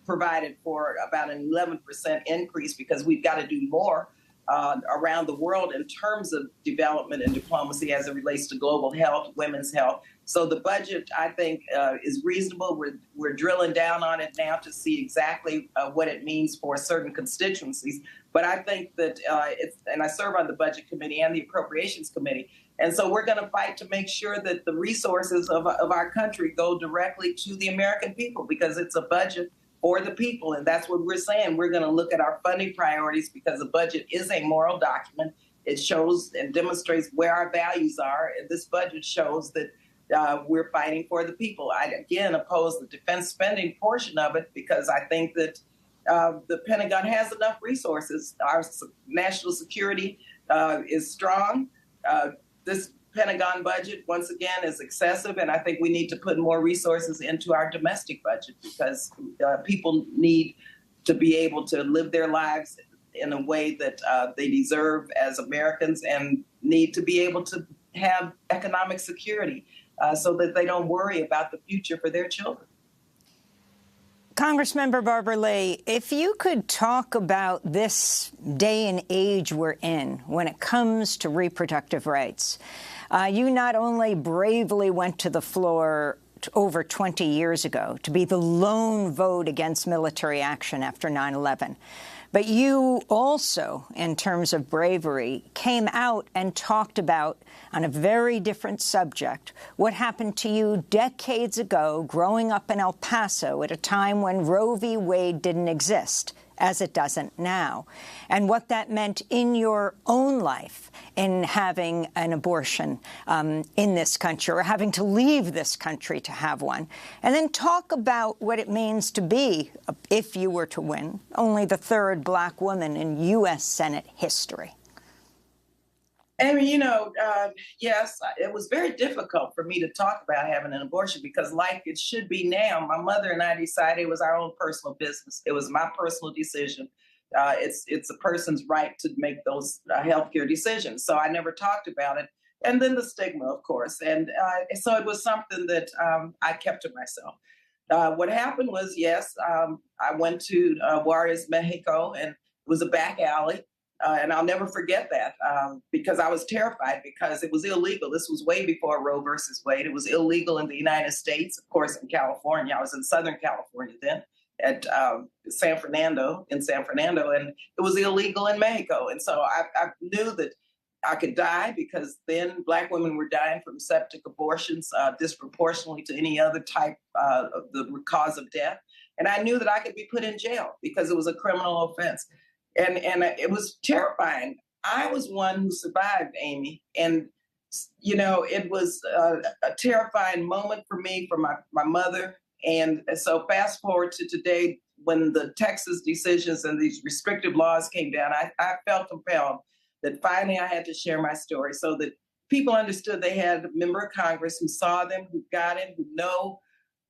provided for about an 11% increase because we've got to do more around the world in terms of development and diplomacy as it relates to global health, women's health. So the budget, I think, is reasonable. We're drilling down on it now to see exactly what it means for certain constituencies. But I think that and I serve on the Budget Committee and the Appropriations Committee. And so we're going to fight to make sure that the resources of our country go directly to the American people, because it's a budget for the people. And that's what we're saying. We're going to look at our funding priorities because the budget is a moral document. It shows and demonstrates where our values are. And this budget shows that we're fighting for the people. I, again, oppose the defense spending portion of it because I think that the Pentagon has enough resources. Our national security is strong. This Pentagon budget, once again, is excessive, and I think we need to put more resources into our domestic budget because people need to be able to live their lives in a way that they deserve as Americans and need to be able to have economic security so that they don't worry about the future for their children. Congressmember Barbara Lee, if you could talk about this day and age we're in when it comes to reproductive rights. You not only bravely went to the floor over 20 years ago to be the lone vote against military action after 9/11, but you also, in terms of bravery, came out and talked about, on a very different subject, what happened to you decades ago growing up in El Paso at a time when Roe v. Wade didn't exist, as it doesn't now, and what that meant in your own life in having an abortion in this country or having to leave this country to have one. And then talk about what it means to be, if you were to win, only the third black woman in U.S. Senate history. Amy, yes, it was very difficult for me to talk about having an abortion because like it should be now, my mother and I decided it was our own personal business. It was my personal decision. It's a person's right to make those healthcare decisions. So I never talked about it. And then the stigma, of course. And so it was something that I kept to myself. What happened was, yes, I went to Juarez, Mexico, and it was a back alley. And I'll never forget that because I was terrified because it was illegal. This was way before Roe versus Wade. It was illegal in the United States, of course, in California. I was in Southern California then at San Fernando, and it was illegal in Mexico. And so I knew that I could die because then Black women were dying from septic abortions disproportionately to any other type of the cause of death. And I knew that I could be put in jail because it was a criminal offense. And it was terrifying. I was one who survived, Amy. And, it was a terrifying moment for me, for my mother. And so fast forward to today, when the Texas decisions and these restrictive laws came down, I felt compelled that finally I had to share my story so that people understood they had a member of Congress who saw them, who got it, who know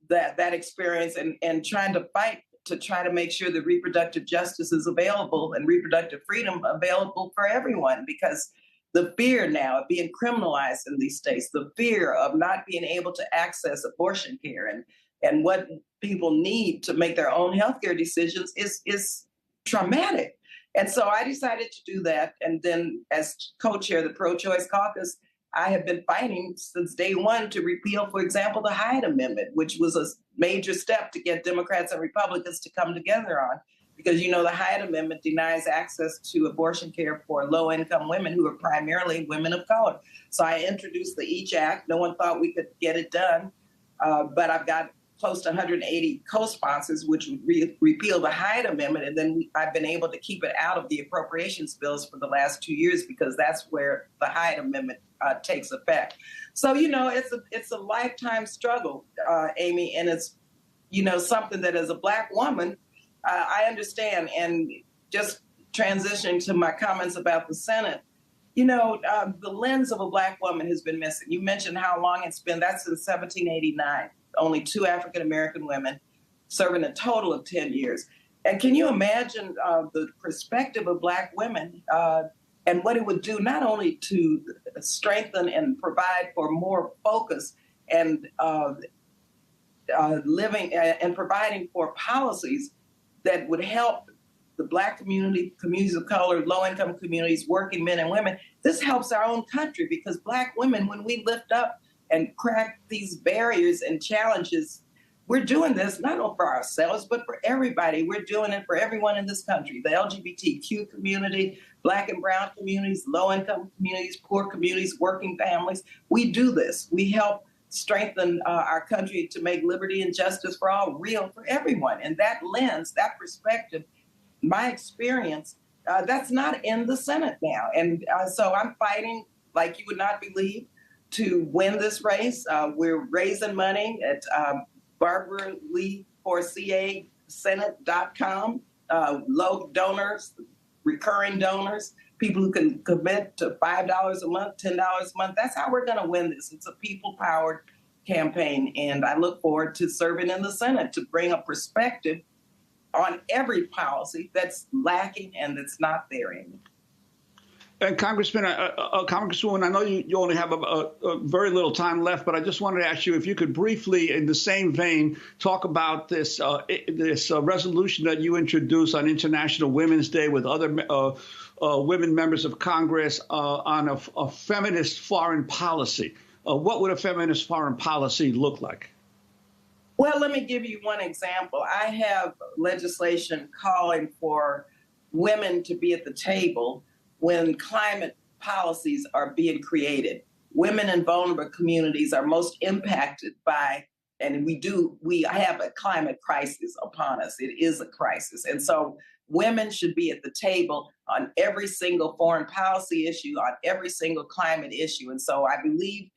that experience and trying to fight to try to make sure that reproductive justice is available and reproductive freedom available for everyone, because the fear now of being criminalized in these states, the fear of not being able to access abortion care and what people need to make their own healthcare decisions is traumatic. And so I decided to do that. And then as co-chair of the Pro-Choice Caucus, I have been fighting since day one to repeal, for example, the Hyde Amendment, which was a major step to get Democrats and Republicans to come together on. Because, the Hyde Amendment denies access to abortion care for low-income women who are primarily women of color. So I introduced the EACH Act. No one thought we could get it done. But I've got close to 180 co-sponsors, which would repeal the Hyde Amendment. And then I've been able to keep it out of the appropriations bills for the last 2 years because that's where the Hyde Amendment takes effect. So, it's a lifetime struggle, Amy, and it's, something that as a Black woman, I understand. And just transitioning to my comments about the Senate, you know, the lens of a Black woman has been missing. You mentioned how long it's been. That's since 1789. Only 2 African-American women serving a total of 10 years. And can you imagine the perspective of Black women and what it would do not only to strengthen and provide for more focus and living and providing for policies that would help the Black community, communities of color, low-income communities, working men and women. This helps our own country because Black women, when we lift up and crack these barriers and challenges, we're doing this not only for ourselves, but for everybody. We're doing it for everyone in this country, the LGBTQ community, Black and brown communities, low-income communities, poor communities, working families. We do this. We help strengthen our country to make liberty and justice for all real for everyone. And that lens, that perspective, my experience, that's not in the Senate now. And so I'm fighting like you would not believe to win this race. We're raising money at Barbara Lee for CASenate.com, low donors, recurring donors, people who can commit to $5 a month, $10 a month. That's how we're going to win this. It's a people-powered campaign, and I look forward to serving in the Senate to bring a perspective on every policy that's lacking and that's not there anymore. And Congresswoman, I know you only have a very little time left, but I just wanted to ask you if you could briefly, in the same vein, talk about this resolution that you introduced on International Women's Day with other women members of Congress on a feminist foreign policy. What would a feminist foreign policy look like? Well, let me give you one example. I have legislation calling for women to be at the table when climate policies are being created. Women in vulnerable communities are most impacted by, and we have a climate crisis upon us. It is a crisis. And so women should be at the table on every single foreign policy issue, on every single climate issue. And so I believe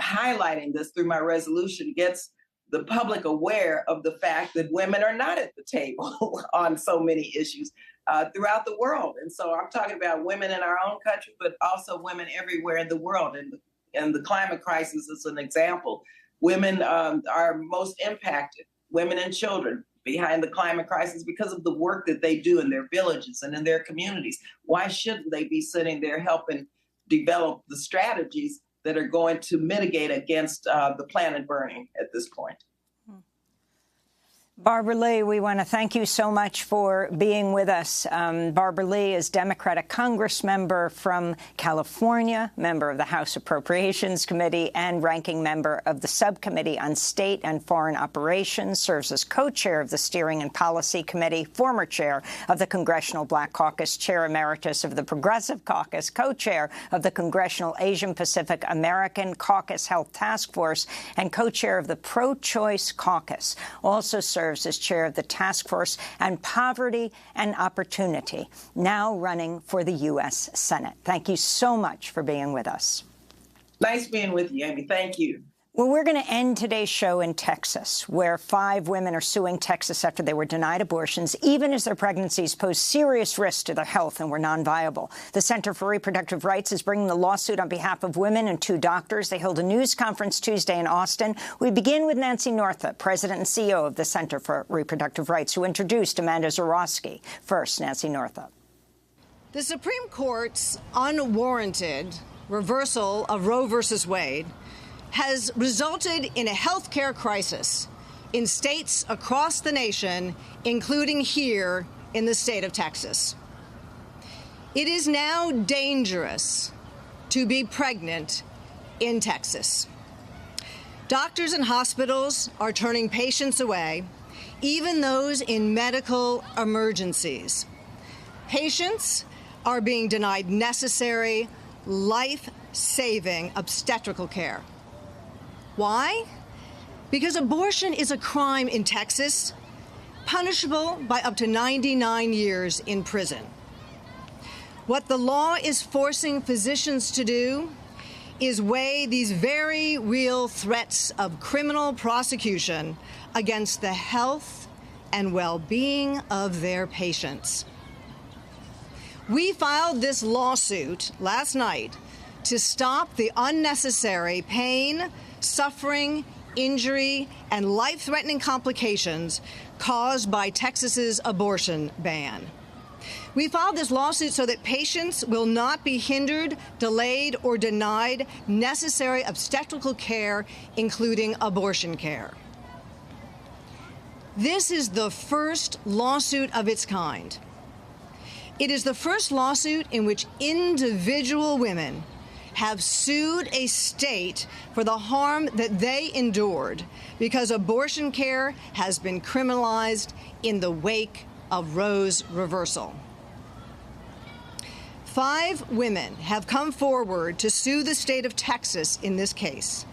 highlighting this through my resolution gets the public aware of the fact that women are not at the table on so many issues throughout the world. And so I'm talking about women in our own country, but also women everywhere in the world. And the climate crisis is an example. Women are most impacted, women and children, behind the climate crisis because of the work that they do in their villages and in their communities. Why shouldn't they be sitting there helping develop the strategies that are going to mitigate against the planet burning at this point? Barbara Lee, we want to thank you so much for being with us. Barbara Lee is Democratic Congress member from California, member of the House Appropriations Committee, and ranking member of the Subcommittee on State and Foreign Operations, serves as co-chair of the Steering and Policy Committee, former chair of the Congressional Black Caucus, chair emeritus of the Progressive Caucus, co-chair of the Congressional Asian Pacific American Caucus Health Task Force, and co-chair of the Pro-Choice Caucus. Also serves as chair of the Task Force on Poverty and Opportunity, now running for the U.S. Senate. Thank you so much for being with us. Nice being with you, Amy. Thank you. Well, we're going to end today's show in Texas, where 5 women are suing Texas after they were denied abortions, even as their pregnancies pose serious risk to their health and were non-viable. The Center for Reproductive Rights is bringing the lawsuit on behalf of women and 2 doctors. They held a news conference Tuesday in Austin. We begin with Nancy Northup, president and CEO of the Center for Reproductive Rights, who introduced Amanda Zorowski. First, Nancy Northup. The Supreme Court's unwarranted reversal of Roe v. Wade has resulted in a health care crisis in states across the nation, including here in the state of Texas. It is now dangerous to be pregnant in Texas. Doctors and hospitals are turning patients away, even those in medical emergencies. Patients are being denied necessary, life-saving obstetrical care. Why? Because abortion is a crime in Texas, punishable by up to 99 years in prison. What the law is forcing physicians to do is weigh these very real threats of criminal prosecution against the health and well-being of their patients. We filed this lawsuit last night to stop the unnecessary pain, suffering, injury, and life-threatening complications caused by Texas's abortion ban. We filed this lawsuit so that patients will not be hindered, delayed, or denied necessary obstetrical care, including abortion care. This is the first lawsuit of its kind. It is the first lawsuit in which individual women have sued a state for the harm that they endured because abortion care has been criminalized in the wake of Roe's reversal. 5 women have come forward to sue the state of Texas in this case: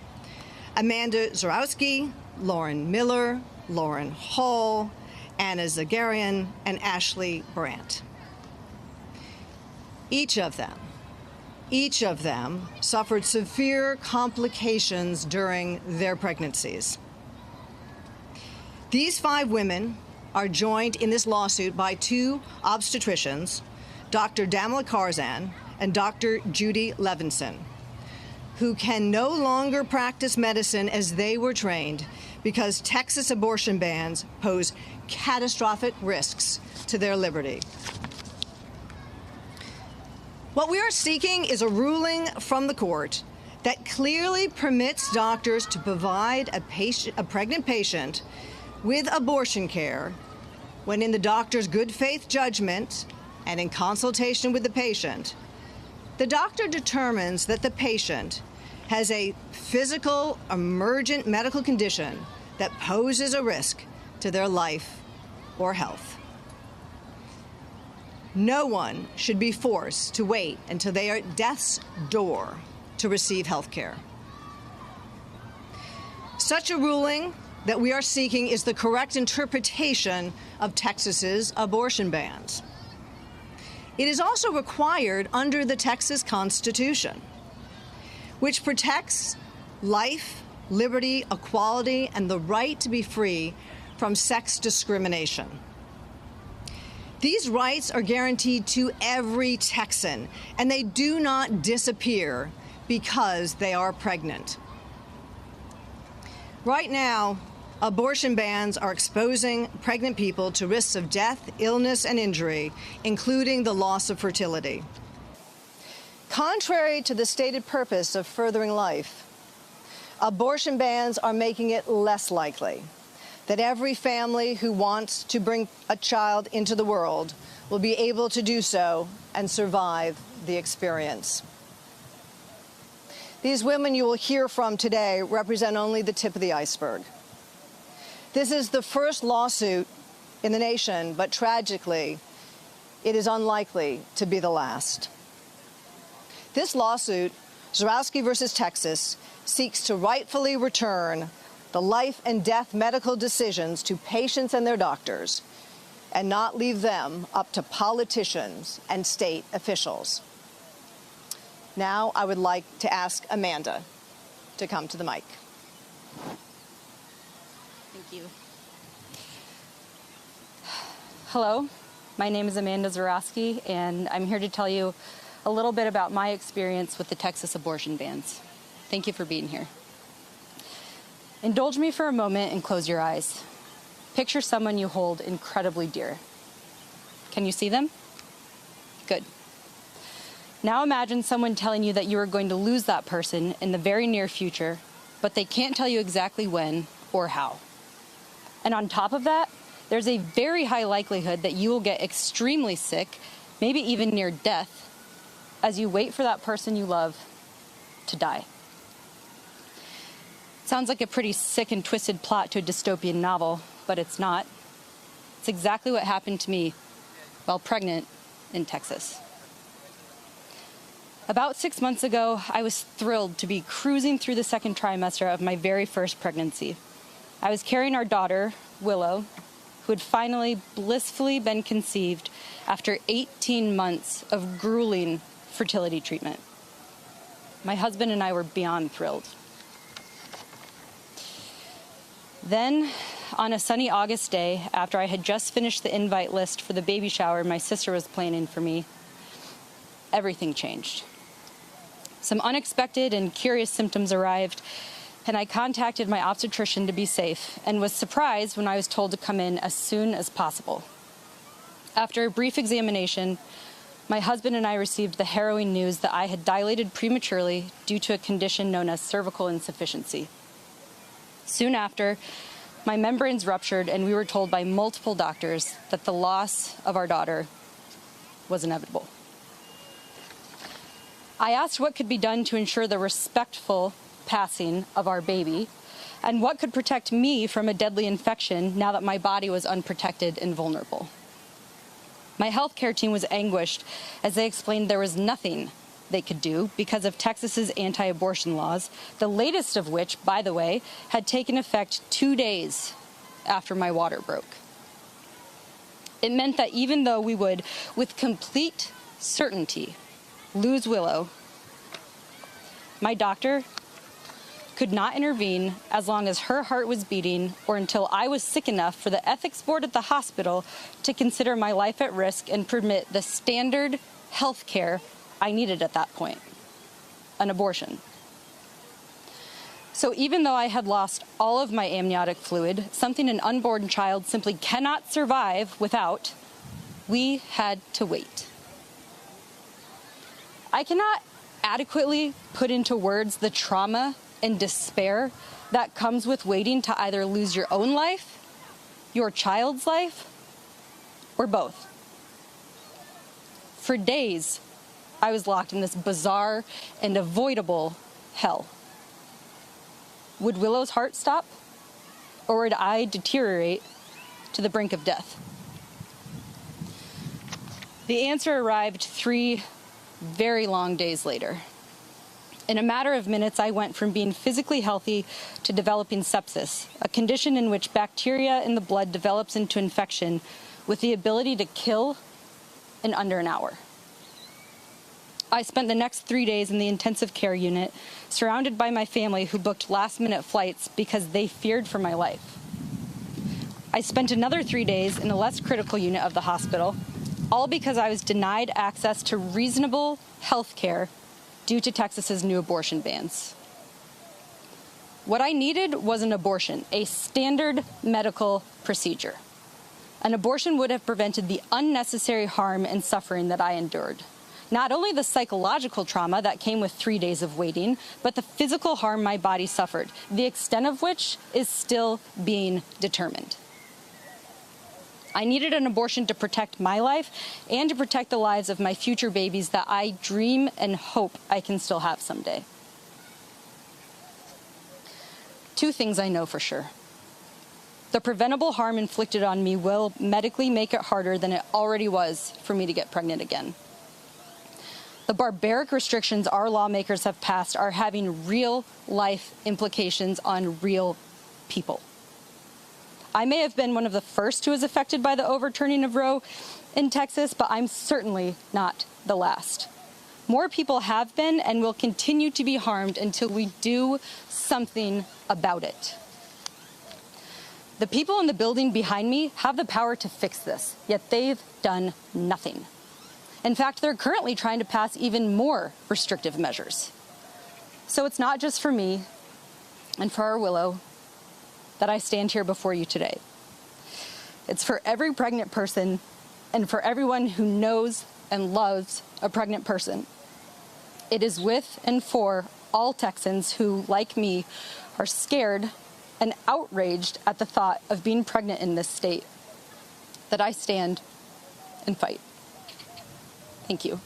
Amanda Zarowski, Lauren Miller, Lauren Hall, Anna Zagarian, and Ashley Brandt. Each of them suffered severe complications during their pregnancies. These 5 women are joined in this lawsuit by 2 obstetricians, Dr. Damla Karzan and Dr. Judy Levinson, who can no longer practice medicine as they were trained because Texas abortion bans pose catastrophic risks to their liberty. What we are seeking is a ruling from the court that clearly permits doctors to provide a pregnant patient with abortion care when, in the doctor's good faith judgment and in consultation with the patient, the doctor determines that the patient has a physical, emergent medical condition that poses a risk to their life or health. No one should be forced to wait until they are at death's door to receive health care. Such a ruling that we are seeking is the correct interpretation of Texas's abortion bans. It is also required under the Texas Constitution, which protects life, liberty, equality, and the right to be free from sex discrimination. These rights are guaranteed to every Texan, and they do not disappear because they are pregnant. Right now, abortion bans are exposing pregnant people to risks of death, illness, and injury, including the loss of fertility. Contrary to the stated purpose of furthering life, abortion bans are making it less likely that every family who wants to bring a child into the world will be able to do so and survive the experience. These women you will hear from today represent only the tip of the iceberg. This is the first lawsuit in the nation, but tragically, it is unlikely to be the last. This lawsuit, Zarowski versus Texas, seeks to rightfully return the life and death medical decisions to patients and their doctors, and not leave them up to politicians and state officials. Now I would like to ask Amanda to come to the mic. Thank you. Hello, my name is Amanda Zarowski, and I'm here to tell you a little bit about my experience with the Texas abortion bans. Thank you for being here. Indulge me for a moment and close your eyes. Picture someone you hold incredibly dear. Can you see them? Good. Now imagine someone telling you that you are going to lose that person in the very near future, but they can't tell you exactly when or how. And on top of that, there's a very high likelihood that you will get extremely sick, maybe even near death, as you wait for that person you love to die. Sounds like a pretty sick and twisted plot to a dystopian novel, but it's not. It's exactly what happened to me while pregnant in Texas. About 6 months ago, I was thrilled to be cruising through the second trimester of my very first pregnancy. I was carrying our daughter, Willow, who had finally blissfully been conceived after 18 months of grueling fertility treatment. My husband and I were beyond thrilled. Then, on a sunny August day, after I had just finished the invite list for the baby shower my sister was planning for me, everything changed. Some unexpected and curious symptoms arrived, and I contacted my obstetrician to be safe and was surprised when I was told to come in as soon as possible. After a brief examination, my husband and I received the harrowing news that I had dilated prematurely due to a condition known as cervical insufficiency. Soon after, my membranes ruptured, and we were told by multiple doctors that the loss of our daughter was inevitable. I asked what could be done to ensure the respectful passing of our baby, and what could protect me from a deadly infection now that my body was unprotected and vulnerable. My healthcare team was anguished as they explained there was nothing they could do because of Texas's anti-abortion laws, the latest of which, by the way, had taken effect 2 days after my water broke. It meant that even though we would, with complete certainty, lose Willow, my doctor could not intervene as long as her heart was beating or until I was sick enough for the ethics board at the hospital to consider my life at risk and permit the standard health care I needed at that point, an abortion. So even though I had lost all of my amniotic fluid, something an unborn child simply cannot survive without, we had to wait. I cannot adequately put into words the trauma and despair that comes with waiting to either lose your own life, your child's life, or both. For days, I was locked in this bizarre and avoidable hell. Would Willow's heart stop, or would I deteriorate to the brink of death? The answer arrived 3 very long days later. In a matter of minutes, I went from being physically healthy to developing sepsis, a condition in which bacteria in the blood develops into infection with the ability to kill in under an hour. I spent the next 3 days in the intensive care unit, surrounded by my family who booked last-minute flights because they feared for my life. I spent another 3 days in a less critical unit of the hospital, all because I was denied access to reasonable health care due to Texas's new abortion bans. What I needed was an abortion, a standard medical procedure. An abortion would have prevented the unnecessary harm and suffering that I endured. Not only the psychological trauma that came with 3 days of waiting, but the physical harm my body suffered, the extent of which is still being determined. I needed an abortion to protect my life and to protect the lives of my future babies that I dream and hope I can still have someday. 2 things I know for sure. The preventable harm inflicted on me will medically make it harder than it already was for me to get pregnant again. The barbaric restrictions our lawmakers have passed are having real-life implications on real people. I may have been one of the first who was affected by the overturning of Roe in Texas, but I'm certainly not the last. More people have been and will continue to be harmed until we do something about it. The people in the building behind me have the power to fix this, yet they've done nothing. In fact, they're currently trying to pass even more restrictive measures. So it's not just for me and for our Willow that I stand here before you today. It's for every pregnant person and for everyone who knows and loves a pregnant person. It is with and for all Texans who, like me, are scared and outraged at the thought of being pregnant in this state that I stand and fight. Thank you.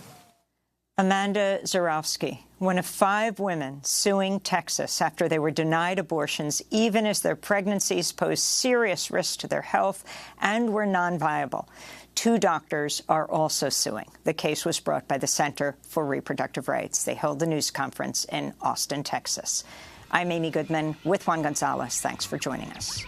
Amanda Zarowski, one of 5 women suing Texas after they were denied abortions, even as their pregnancies posed serious risk to their health and were non-viable. 2 doctors are also suing. The case was brought by the Center for Reproductive Rights. They held a news conference in Austin, Texas. I'm Amy Goodman with Juan Gonzalez. Thanks for joining us.